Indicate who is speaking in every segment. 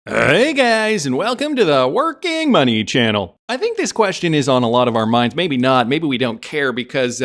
Speaker 1: Hey guys, and welcome to the Working Money channel. I think this question is on a lot of our minds. Maybe not. Maybe we don't care because,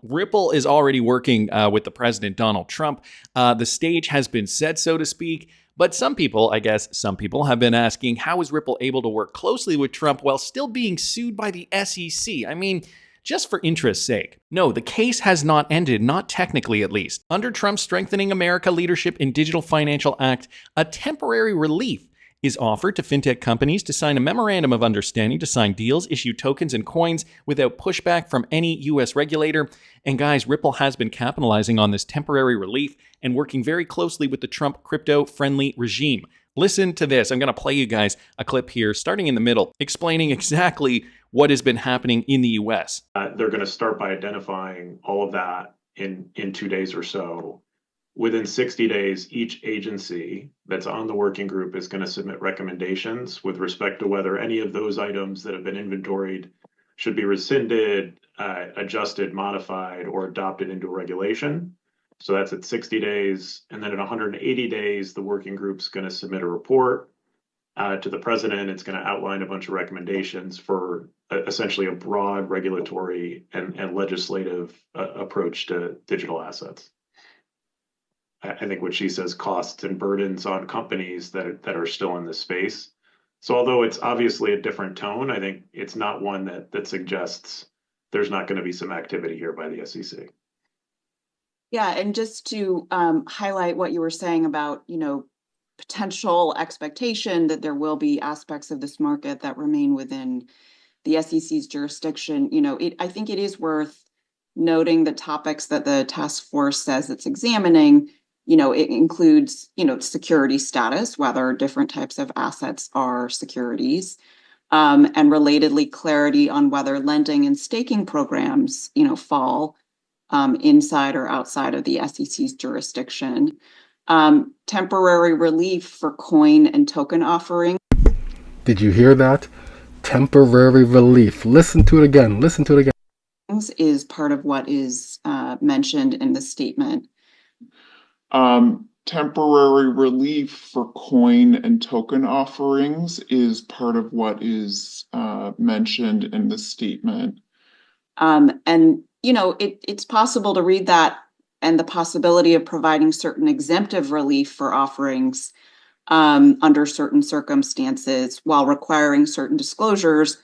Speaker 1: Ripple is already working with the president, Donald Trump. The stage has been set, so to speak. But some people have been asking, how is Ripple able to work closely with Trump while still being sued by the SEC? I mean, just for interest's sake. No, the case has not ended, not technically at least. Under Trump's Strengthening America Leadership in Digital Financial Act, a temporary relief is offered to fintech companies to sign a memorandum of understanding to sign deals, issue tokens and coins without pushback from any U.S. regulator. And guys, Ripple has been capitalizing on this temporary relief and working very closely with the Trump crypto-friendly regime. Listen to this. I'm going to play you guys a clip here, starting in the middle, explaining exactly what has been happening in the U.S.
Speaker 2: They're going to start by identifying all of that in 2 days or so. Within 60 days, each agency that's on the working group is going to submit recommendations with respect to whether any of those items that have been inventoried should be rescinded, adjusted, modified, or adopted into a regulation. So that's at 60 days. And then at 180 days, the working group's going to submit a report to the president. It's going to outline a bunch of recommendations for essentially a broad regulatory and legislative approach to digital assets. I think what she says, costs and burdens on companies that are still in this space. So although it's obviously a different tone, I think it's not one that suggests there's not going to be some activity here by the SEC.
Speaker 3: Yeah, and just to highlight what you were saying about, potential expectation that there will be aspects of this market that remain within the SEC's jurisdiction, I think it is worth noting the topics that the task force says it's examining. It includes, security status, whether different types of assets are securities, and relatedly clarity on whether lending and staking programs, fall inside or outside of the SEC's jurisdiction. Temporary relief for coin and token offering.
Speaker 4: Did you hear that? Temporary relief. Listen to it again.
Speaker 3: Is part of what is mentioned in the statement.
Speaker 5: Temporary relief for coin and token offerings is part of what is mentioned in the statement.
Speaker 3: It's possible to read that and the possibility of providing certain exemptive relief for offerings under certain circumstances while requiring certain disclosures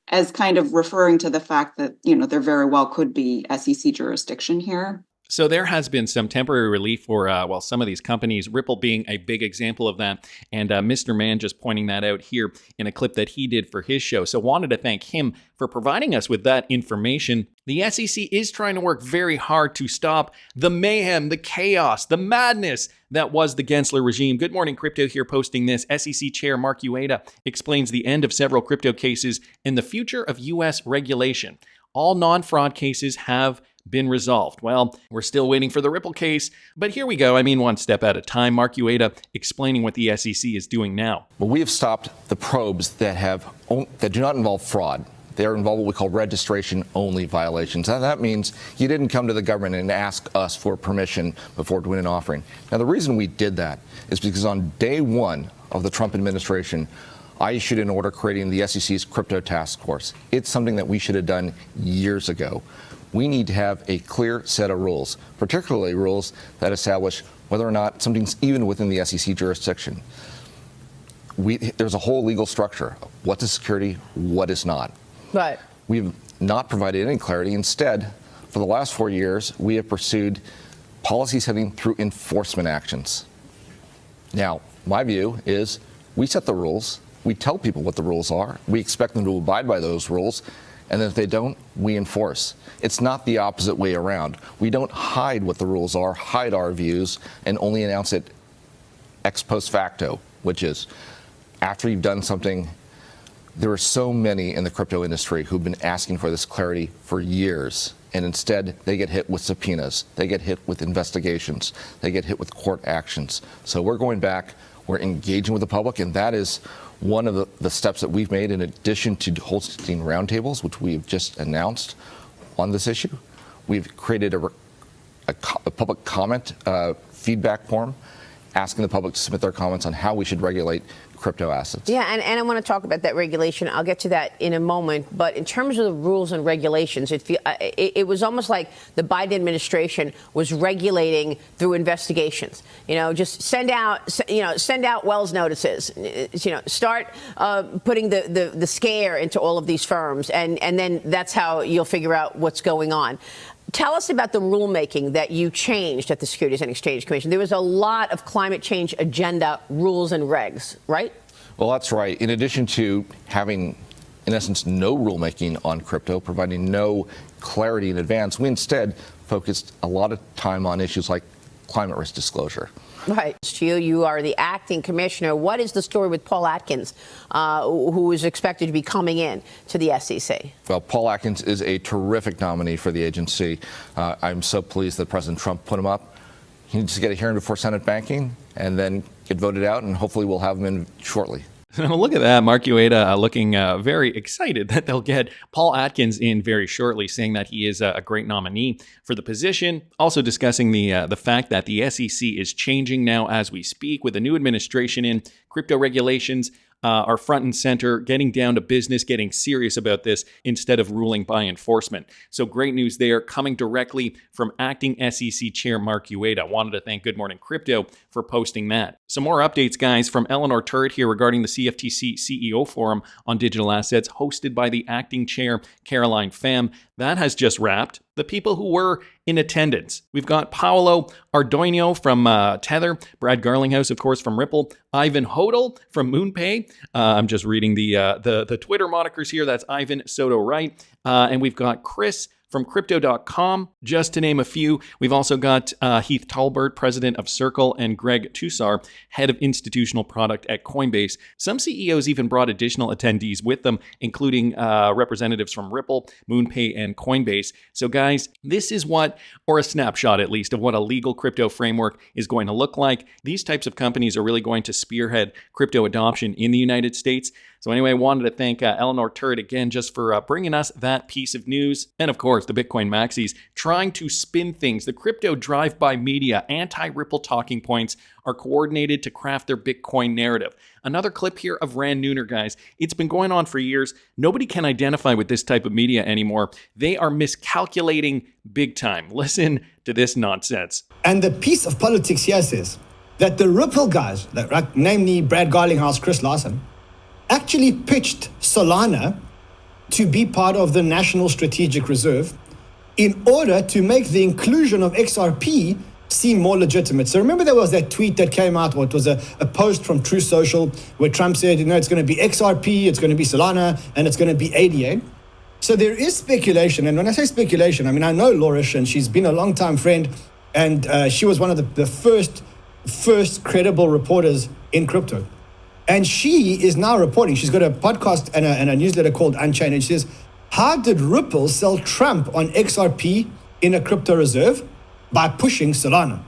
Speaker 3: as kind of referring to the fact that, there very well could be SEC jurisdiction here.
Speaker 1: So there has been some temporary relief for, some of these companies, Ripple being a big example of that. And Mr. Mann just pointing that out here in a clip that he did for his show. So wanted to thank him for providing us with that information. The SEC is trying to work very hard to stop the mayhem, the chaos, the madness that was the Gensler regime. Good morning, Crypto here posting this. SEC Chair Mark Uyeda explains the end of several crypto cases and the future of U.S. regulation. All non-fraud cases have been resolved. Well, we're still waiting for the Ripple case, but here we go. One step at a time. Mark Uyeda explaining what the SEC is doing now.
Speaker 6: Well, we have stopped the probes that do not involve fraud. They're involved what we call registration-only violations. And that means you didn't come to the government and ask us for permission before doing an offering. Now, the reason we did that is because on day one of the Trump administration, I issued an order creating the SEC's crypto task force. It's something that we should have done years ago. We need to have a clear set of rules, particularly rules that establish whether or not something's even within the SEC jurisdiction. There's a whole legal structure. What is security? What is not?
Speaker 7: Right.
Speaker 6: We've not provided any clarity. Instead, for the last 4 years, we have pursued policy setting through enforcement actions. Now, my view is we set the rules. We tell people what the rules are. We expect them to abide by those rules. And then if they don't, we enforce. It's not the opposite way around. We don't hide what the rules are, hide our views, and only announce it ex post facto, which is after you've done something. There are so many in the crypto industry who've been asking for this clarity for years, and instead they get hit with subpoenas, they get hit with investigations, they get hit with court actions. So we're going back, we're engaging with the public, and that is one of the steps that we've made in addition to hosting roundtables, which we've just announced on this issue. We've created a public comment feedback form asking the public to submit their comments on how we should regulate crypto assets.
Speaker 7: Yeah, and I want to talk about that regulation. I'll get to that in a moment. But in terms of the rules and regulations, it was almost like the Biden administration was regulating through investigations. Just send out Wells notices. Start putting the scare into all of these firms, and then that's how you'll figure out what's going on. Tell us about the rulemaking that you changed at the Securities and Exchange Commission. There was a lot of climate change agenda rules and regs, right?
Speaker 6: Well, that's right. In addition to having, in essence, no rulemaking on crypto, providing no clarity in advance, we instead focused a lot of time on issues like climate risk disclosure.
Speaker 7: Right. You are the acting commissioner. What is the story with Paul Atkins, who is expected to be coming in to the SEC?
Speaker 6: Well, Paul Atkins is a terrific nominee for the agency. I'm so pleased that President Trump put him up. He needs to get a hearing before Senate banking and then get voted out, and hopefully we'll have him in shortly.
Speaker 1: Look at that. Mark Uyeda looking very excited that they'll get Paul Atkins in very shortly, saying that he is a great nominee for the position. Also discussing the fact that the SEC is changing now as we speak with a new administration in. Crypto regulations are front and center, getting down to business, getting serious about this instead of ruling by enforcement. So great news there, coming directly from acting SEC Chair Mark Uyeda. Wanted to thank Good Morning Crypto for posting that. Some more updates, guys, from Eleanor Turret here regarding the CFTC CEO Forum on digital assets hosted by the acting chair, Caroline Pham. That has just wrapped. The people who were in attendance. We've got Paolo Ardoino from Tether, Brad Garlinghouse, of course, from Ripple, Ivan Hodel from MoonPay. I'm just reading the Twitter monikers here. That's Ivan Soto Wright. And we've got Chris from Crypto.com, just to name a few. We've also got Heath Talbert, president of Circle, and Greg Tussar, head of institutional product at Coinbase. Some CEOs even brought additional attendees with them, including representatives from Ripple, MoonPay, and Coinbase. So guys, this is or a snapshot at least, of what a legal crypto framework is going to look like. These types of companies are really going to spearhead crypto adoption in the United States. So anyway, I wanted to thank Eleanor Turret again just for bringing us that piece of news. And of course, the Bitcoin maxis trying to spin things. The crypto drive-by media, anti-Ripple talking points are coordinated to craft their Bitcoin narrative. Another clip here of Rand Neuner, guys. It's been going on for years. Nobody can identify with this type of media anymore. They are miscalculating big time. Listen to this nonsense.
Speaker 8: And the piece of politics here says that the Ripple guys, namely Brad Garlinghouse, Chris Larsen, actually pitched Solana to be part of the National Strategic Reserve in order to make the inclusion of XRP seem more legitimate. So remember there was that tweet that came out, or it was a post from True Social where Trump said, it's going to be XRP, it's going to be Solana, and it's going to be ADA. So there is speculation, and when I say speculation, I mean, I know Laurish, and she's been a long-time friend, and she was one of the first credible reporters in crypto. And she is now reporting, she's got a podcast and a newsletter called Unchained, and she says, how did Ripple sell Trump on XRP in a crypto reserve? By pushing Solana.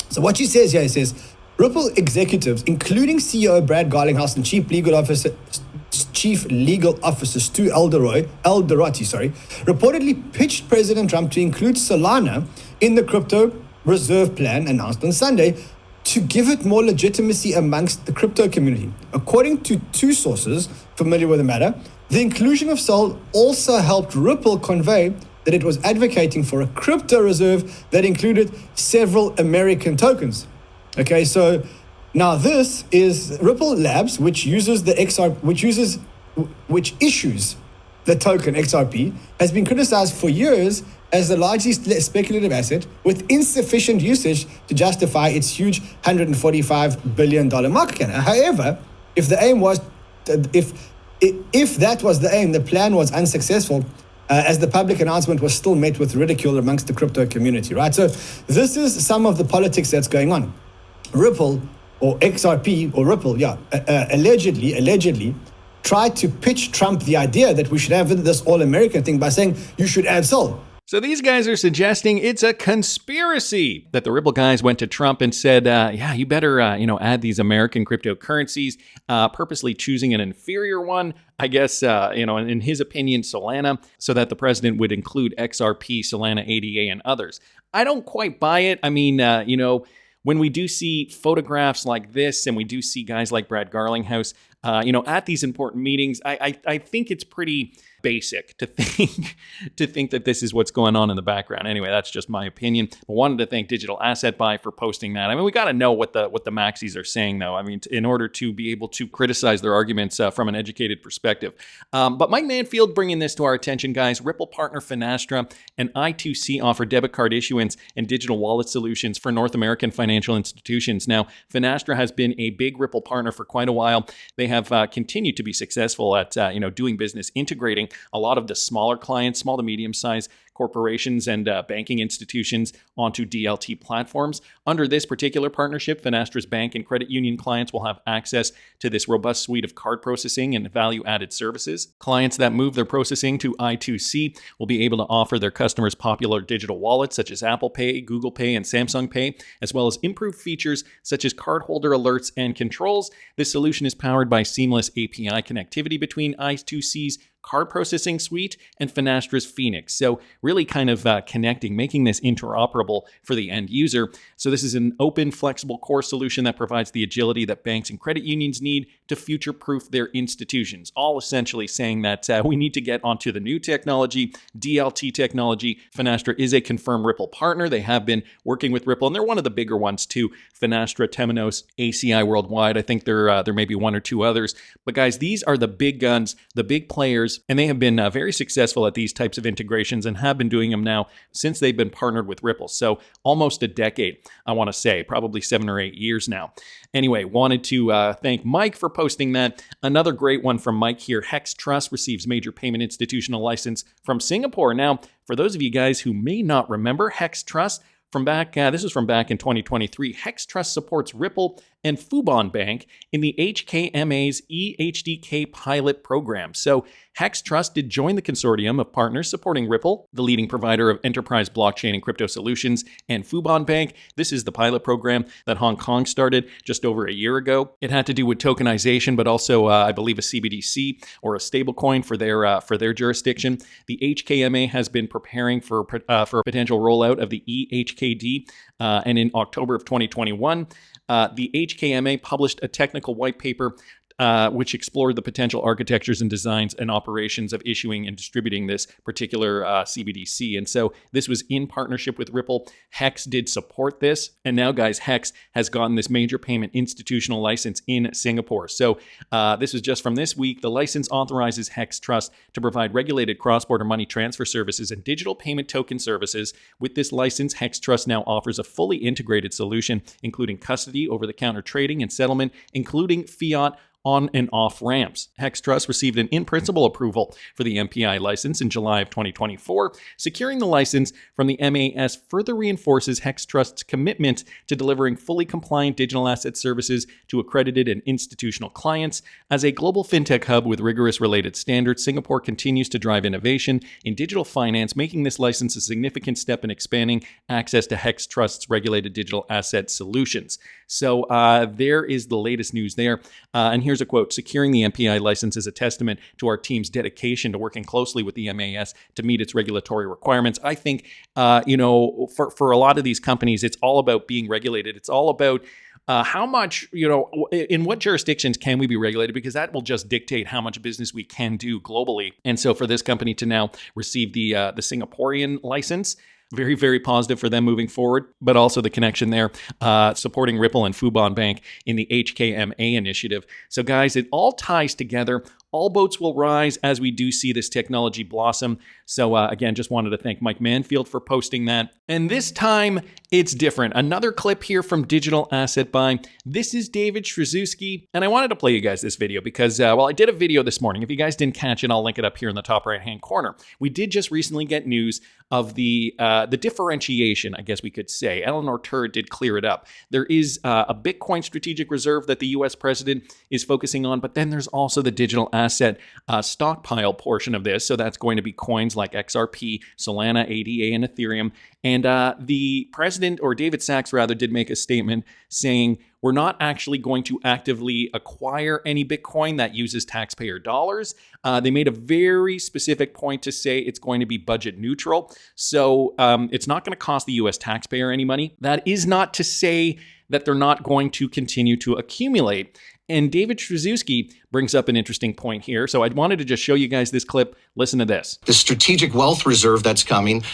Speaker 8: So what she says here, it says, Ripple executives, including CEO Brad Garlinghouse and Chief Legal Officer Stu Alderoty, reportedly pitched President Trump to include Solana in the crypto reserve plan announced on Sunday to give it more legitimacy amongst the crypto community. According to two sources familiar with the matter, the inclusion of Sol also helped Ripple convey that it was advocating for a crypto reserve that included several American tokens. Okay, so now this is Ripple Labs, which uses the which issues the token XRP, has been criticized for years as a largely speculative asset with insufficient usage to justify its huge $145 billion market cap. However, if the aim was, if that was the aim, the plan was unsuccessful, as the public announcement was still met with ridicule amongst the crypto community, right? So this is some of the politics that's going on. Ripple, or XRP, or Ripple, allegedly tried to pitch Trump the idea that we should have this all-American thing by saying you should add Sol.
Speaker 1: So these guys are suggesting it's a conspiracy, that the Ripple guys went to Trump and said, yeah, you better, add these American cryptocurrencies, purposely choosing an inferior one, I guess, in his opinion, Solana, so that the president would include XRP, Solana, ADA, and others. I don't quite buy it. I mean, when we do see photographs like this, and we do see guys like Brad Garlinghouse, at these important meetings, I think it's pretty basic to think that this is what's going on in the background. Anyway, that's just my opinion. I wanted to thank Digital Asset Buy for posting that. I mean, we got to know what the maxis are saying, though. I mean, in order to be able to criticize their arguments from an educated perspective. But Mike Manfield bringing this to our attention, guys. Ripple partner Finastra and I2C offer debit card issuance and digital wallet solutions for North American financial institutions. Now, Finastra has been a big Ripple partner for quite a while. They have continued to be successful at doing business, integrating a lot of the smaller clients, small to medium-sized corporations and banking institutions onto DLT platforms. Under this particular partnership, Finastra's bank and credit union clients will have access to this robust suite of card processing and value-added services. Clients that move their processing to I2C will be able to offer their customers popular digital wallets such as Apple Pay, Google Pay, and Samsung Pay, as well as improved features such as cardholder alerts and controls. This solution is powered by seamless API connectivity between I2C's card processing suite and Finastra's Phoenix. So really kind of connecting, making this interoperable for the end user. So this is an open, flexible core solution that provides the agility that banks and credit unions need to future-proof their institutions. All essentially saying that we need to get onto the new technology, DLT technology. Finastra is a confirmed Ripple partner. They have been working with Ripple, and they're one of the bigger ones too. Finastra, Temenos, ACI Worldwide. I think there may be one or two others. But guys, these are the big guns, the big players, and they have been very successful at these types of integrations and have been doing them now since they've been partnered with Ripple. So almost a decade, I want to say, probably 7 or 8 years now. Anyway, wanted to thank Mike for posting that. Another great one from Mike here. Hex Trust receives major payment institutional license from Singapore. Now, for those of you guys who may not remember, Hex Trust, this was from back in 2023. Hex Trust supports Ripple and Fubon Bank in the HKMA's eHDK pilot program. So Hex Trust did join the consortium of partners supporting Ripple, the leading provider of enterprise blockchain and crypto solutions, and Fubon Bank. This is the pilot program that Hong Kong started just over a year ago. It had to do with tokenization, but also, I believe, a CBDC or a stablecoin for their jurisdiction. The HKMA has been preparing for a potential rollout of the eHKD, and in October of 2021, the HKMA published a technical white paper which explored the potential architectures and designs and operations of issuing and distributing this particular CBDC. And so this was in partnership with Ripple. Hex did support this. And now, guys, Hex has gotten this major payment institutional license in Singapore. So this was just from this week. The license authorizes Hex Trust to provide regulated cross-border money transfer services and digital payment token services. With this license, Hex Trust now offers a fully integrated solution, including custody, over-the-counter trading, and settlement, including fiat on and off ramps. Hex Trust received an in-principle approval for the MPI license in July of 2024. Securing the license from the MAS further reinforces Hex Trust's commitment to delivering fully compliant digital asset services to accredited and institutional clients. As a global fintech hub with rigorous related standards, Singapore continues to drive innovation in digital finance, making this license a significant step in expanding access to Hex Trust's regulated digital asset solutions. So there is the latest news there. And here's a quote: "Securing the MPI license is a testament to our team's dedication to working closely with the MAS to meet its regulatory requirements." I think, for a lot of these companies, it's all about being regulated. It's all about how much, in what jurisdictions can we be regulated, because that will just dictate how much business we can do globally. And so for this company to now receive the Singaporean license, very, very positive for them moving forward, but also the connection there, supporting Ripple and Fubon Bank in the HKMA initiative. So guys, it all ties together. All boats will rise as we do see this technology blossom. So again, just wanted to thank Mike Manfield for posting that. And this time, it's different. Another clip here from Digital Asset Buy. This is David Stryzewski, and I wanted to play you guys this video because, I did a video this morning. If you guys didn't catch it, I'll link it up here in the top right-hand corner. We did just recently get news of the differentiation, I guess we could say. Eleanor Tur did clear it up. There is a Bitcoin strategic reserve that the U.S. president is focusing on, but then there's also the digital asset stockpile portion of this. So that's going to be coins like XRP, Solana, ADA, and Ethereum. And the president, or David Sachs rather, did make a statement saying, we're not actually going to actively acquire any Bitcoin that uses taxpayer dollars. They made a very specific point to say it's going to be budget neutral. So it's not going to cost the US taxpayer any money. That is not to say that they're not going to continue to accumulate. And David Stryzewski brings up an interesting point here. So I wanted to just show you guys this clip. Listen to this.
Speaker 9: The strategic wealth reserve that's coming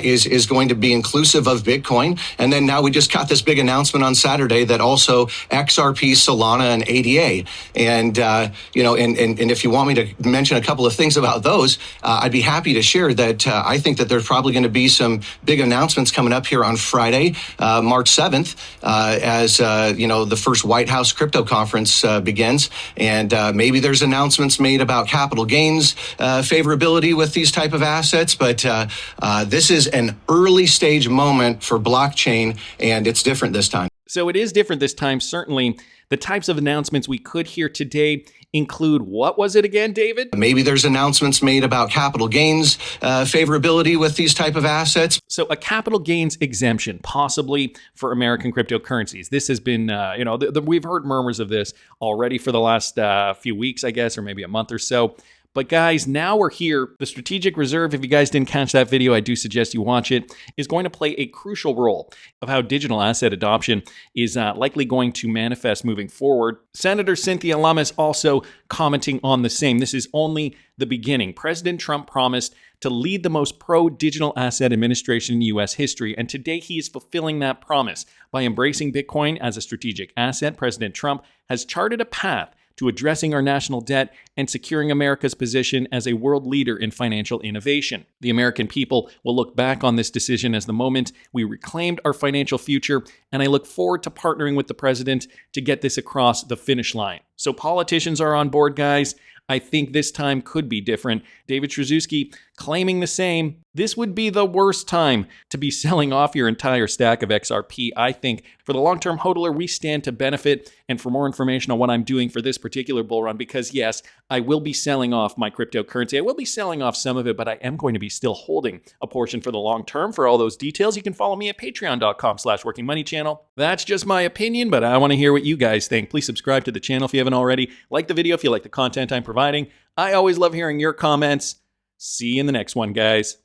Speaker 9: is going to be inclusive of Bitcoin. And then now we just got this big announcement on Saturday that also XRP, Solana, and ADA. And, and if you want me to mention a couple of things about those, I'd be happy to share that I think that there's probably going to be some big announcements coming up here on Friday, March 7th, as, the first White House crypto conference begins. And maybe there's announcements made about capital gains favorability with these type of assets, but this is an early stage moment for blockchain, and it's different this time.
Speaker 1: So it is different this time, certainly. The types of announcements we could hear today include, what was it again, David?
Speaker 9: Maybe there's announcements made about capital gains favorability with these type of assets.
Speaker 1: So a capital gains exemption, possibly for American cryptocurrencies. This has been, we've heard murmurs of this already for the last few weeks, I guess, or maybe a month or so. But guys, now we're here. The strategic reserve, if you guys didn't catch that video, I do suggest you watch it, is going to play a crucial role of how digital asset adoption is likely going to manifest moving forward. Senator Cynthia Lummis also commenting on the same. This is only the beginning. President Trump promised to lead the most pro-digital asset administration in U.S. history, and today he is fulfilling that promise. By embracing Bitcoin as a strategic asset, President Trump has charted a path to addressing our national debt and securing America's position as a world leader in financial innovation. The American people will look back on this decision as the moment we reclaimed our financial future, and I look forward to partnering with the president to get this across the finish line. So politicians are on board, guys. I think this time could be different. David Stryzewski claiming the same. This would be the worst time to be selling off your entire stack of XRP. I think for the long-term hodler, we stand to benefit. And for more information on what I'm doing for this particular bull run, because yes, I will be selling off my cryptocurrency. I will be selling off some of it, but I am going to be still holding a portion for the long term. For all those details, you can follow me at patreon.com/workingmoneychannel. That's just my opinion, but I want to hear what you guys think. Please subscribe to the channel if you haven't already. Like the video if you like the content I'm providing. I always love hearing your comments. See you in the next one, guys.